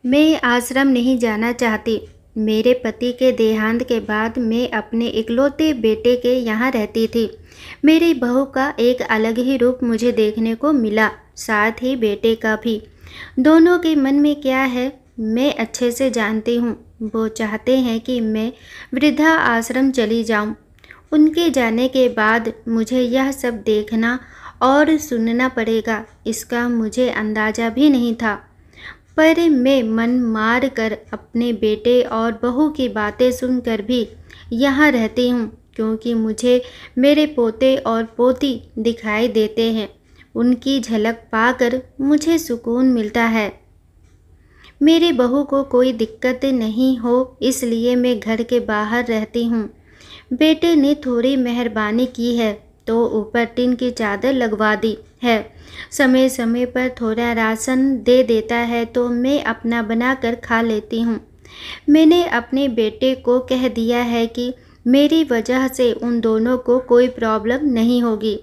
मैं आश्रम नहीं जाना चाहती। मेरे पति के देहांत के बाद मैं अपने इकलौते बेटे के यहाँ रहती थी। मेरी बहू का एक अलग ही रूप मुझे देखने को मिला, साथ ही बेटे का भी। दोनों के मन में क्या है मैं अच्छे से जानती हूँ। वो चाहते हैं कि मैं वृद्धा आश्रम चली जाऊँ। उनके जाने के बाद मुझे यह सब देखना और सुनना पड़ेगा, इसका मुझे अंदाज़ा भी नहीं था। पर मैं मन मार कर अपने बेटे और बहू की बातें सुनकर भी यहाँ रहती हूँ, क्योंकि मुझे मेरे पोते और पोती दिखाई देते हैं। उनकी झलक पाकर मुझे सुकून मिलता है। मेरी बहू को कोई दिक्कत नहीं हो, इसलिए मैं घर के बाहर रहती हूँ। बेटे ने थोड़ी मेहरबानी की है तो ऊपर टीन की चादर लगवा दी है। समय समय पर थोड़ा राशन दे देता है तो मैं अपना बनाकर खा लेती हूँ। मैंने अपने बेटे को कह दिया है कि मेरी वजह से उन दोनों को कोई प्रॉब्लम नहीं होगी।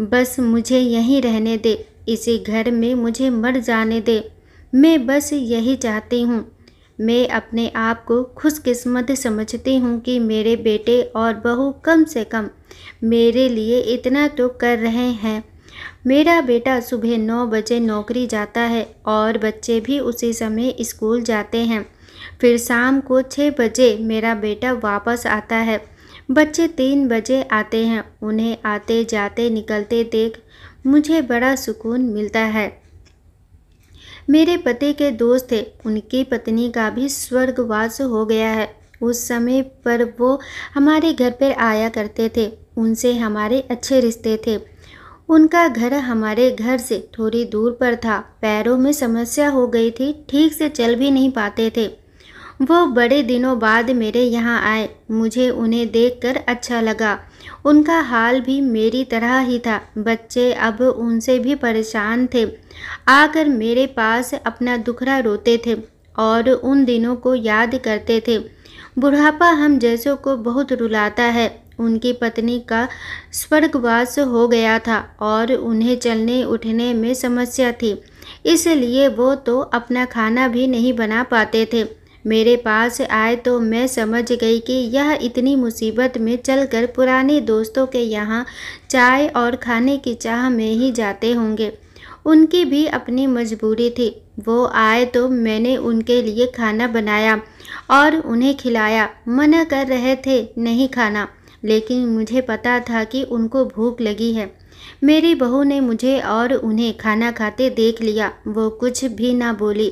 बस मुझे यहीं रहने दे, इसी घर में मुझे मर जाने दे। मैं बस यही चाहती हूँ। मैं अपने आप को खुशकिस्मत समझती हूँ कि मेरे बेटे और बहू कम से कम मेरे लिए इतना तो कर रहे हैं। मेरा बेटा सुबह 9 बजे नौकरी जाता है और बच्चे भी उसी समय स्कूल जाते हैं। फिर शाम को 6 बजे मेरा बेटा वापस आता है। बच्चे 3 बजे आते हैं। उन्हें आते जाते निकलते देख मुझे बड़ा सुकून मिलता है। मेरे पति के दोस्त थे, उनकी पत्नी का भी स्वर्गवास हो गया है। उस समय पर वो हमारे घर पर आया करते थे। उनसे हमारे अच्छे रिश्ते थे। उनका घर हमारे घर से थोड़ी दूर पर था। पैरों में समस्या हो गई थी, ठीक से चल भी नहीं पाते थे। वो बड़े दिनों बाद मेरे यहाँ आए। मुझे उन्हें देखकर अच्छा लगा। उनका हाल भी मेरी तरह ही था। बच्चे अब उनसे भी परेशान थे। आकर मेरे पास अपना दुखड़ा रोते थे और उन दिनों को याद करते थे। बुढ़ापा हम जैसों को बहुत रुलाता है। उनकी पत्नी का स्वर्गवास हो गया था और उन्हें चलने उठने में समस्या थी, इसलिए वो तो अपना खाना भी नहीं बना पाते थे। मेरे पास आए तो मैं समझ गई कि यह इतनी मुसीबत में चलकर पुराने दोस्तों के यहाँ चाय और खाने की चाह में ही जाते होंगे। उनकी भी अपनी मजबूरी थी। वो आए तो मैंने उनके लिए खाना बनाया और उन्हें खिलाया। मना कर रहे थे नहीं खाना, लेकिन मुझे पता था कि उनको भूख लगी है। मेरी बहू ने मुझे और उन्हें खाना खाते देख लिया। वो कुछ भी ना बोली।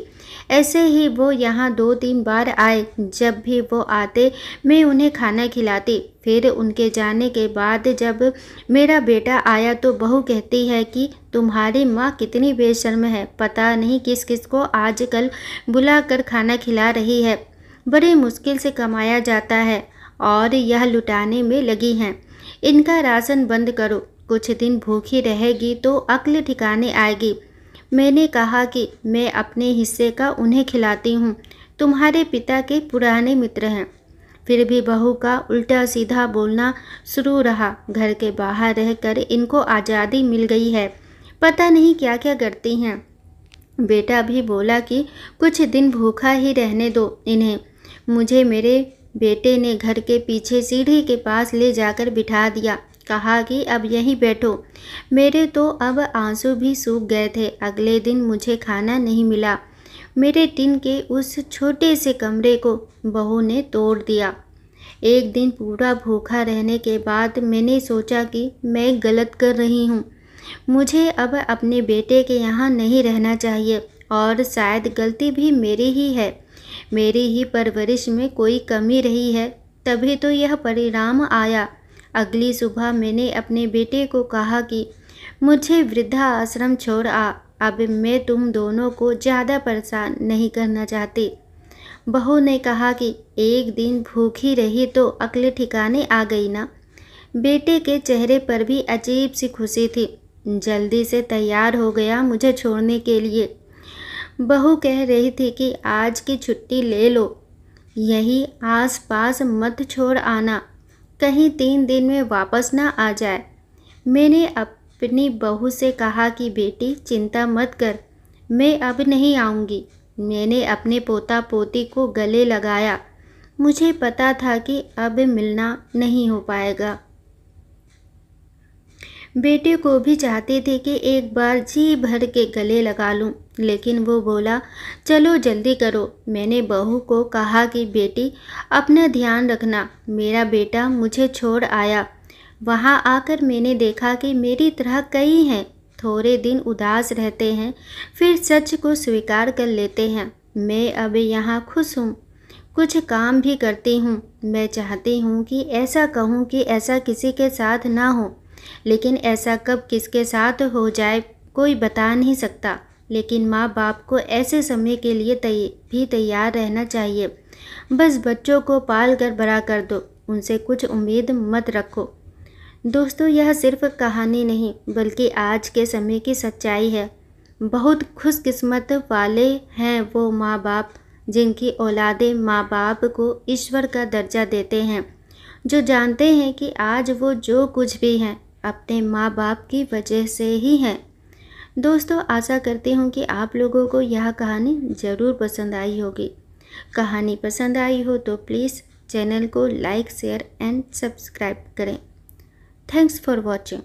ऐसे ही वो यहाँ 2-3 बार आए। जब भी वो आते मैं उन्हें खाना खिलाती। फिर उनके जाने के बाद जब मेरा बेटा आया तो बहू कहती है कि तुम्हारी माँ कितनी बेशर्म है, पता नहीं किस किस को आजकल बुलाकर खाना खिला रही है। बड़ी मुश्किल से कमाया जाता है और यह लुटाने में लगी हैं। इनका राशन बंद करो, कुछ दिन भूखी रहेगी तो अक्ल ठिकाने आएगी। मैंने कहा कि मैं अपने हिस्से का उन्हें खिलाती हूँ, तुम्हारे पिता के पुराने मित्र हैं। फिर भी बहू का उल्टा सीधा बोलना शुरू रहा। घर के बाहर रहकर इनको आज़ादी मिल गई है, पता नहीं क्या क्या करती हैं। बेटा भी बोला कि कुछ दिन भूखा ही रहने दो इन्हें। मुझे मेरे बेटे ने घर के पीछे सीढ़ी के पास ले जाकर बिठा दिया। कहा कि अब यहीं बैठो। मेरे तो अब आंसू भी सूख गए थे। अगले दिन मुझे खाना नहीं मिला। मेरे टिन के उस छोटे से कमरे को बहू ने तोड़ दिया। एक दिन पूरा भूखा रहने के बाद मैंने सोचा कि मैं गलत कर रही हूँ। मुझे अब अपने बेटे के यहाँ नहीं रहना चाहिए और शायद गलती भी मेरी ही है। मेरी ही परवरिश में कोई कमी रही है, तभी तो यह परिणाम आया। अगली सुबह मैंने अपने बेटे को कहा कि मुझे वृद्धा आश्रम छोड़ आ। अब मैं तुम दोनों को ज़्यादा परेशान नहीं करना चाहती। बहू ने कहा कि एक दिन भूखी रही तो अक्ल ठिकाने आ गई ना। बेटे के चेहरे पर भी अजीब सी खुशी थी। जल्दी से तैयार हो गया मुझे छोड़ने के लिए। बहू कह रही थी कि आज की छुट्टी ले लो, यही आस पास मत छोड़ आना, कहीं 3 दिन में वापस ना आ जाए। मैंने अपनी बहू से कहा कि बेटी चिंता मत कर, मैं अब नहीं आऊँगी। मैंने अपने पोता पोती को गले लगाया। मुझे पता था कि अब मिलना नहीं हो पाएगा। बेटे को भी चाहती थी कि एक बार जी भर के गले लगा लूं, लेकिन वो बोला, चलो जल्दी करो। मैंने बहू को कहा कि बेटी अपना ध्यान रखना। मेरा बेटा मुझे छोड़ आया। वहाँ आकर मैंने देखा कि मेरी तरह कई हैं। थोड़े दिन उदास रहते हैं, फिर सच को स्वीकार कर लेते हैं। मैं अब यहाँ खुश हूँ, कुछ काम भी करती हूँ। मैं चाहती हूँ कि ऐसा कहूँ कि ऐसा किसी के साथ ना हो, लेकिन ऐसा कब किसके साथ हो जाए कोई बता नहीं सकता। लेकिन माँ बाप को ऐसे समय के लिए भी तैयार रहना चाहिए। बस बच्चों को पाल कर बड़ा कर दो, उनसे कुछ उम्मीद मत रखो। दोस्तों, यह सिर्फ कहानी नहीं बल्कि आज के समय की सच्चाई है। बहुत खुशकिस्मत वाले हैं वो माँ बाप जिनकी औलादें माँ बाप को ईश्वर का दर्जा देते हैं, जो जानते हैं कि आज वो जो कुछ भी हैं अपने माँ बाप की वजह से ही हैं। दोस्तों, आशा करती हूँ कि आप लोगों को यह कहानी ज़रूर पसंद आई होगी। कहानी पसंद आई हो तो प्लीज़ चैनल को लाइक, शेयर एंड सब्सक्राइब करें। Thanks for watching.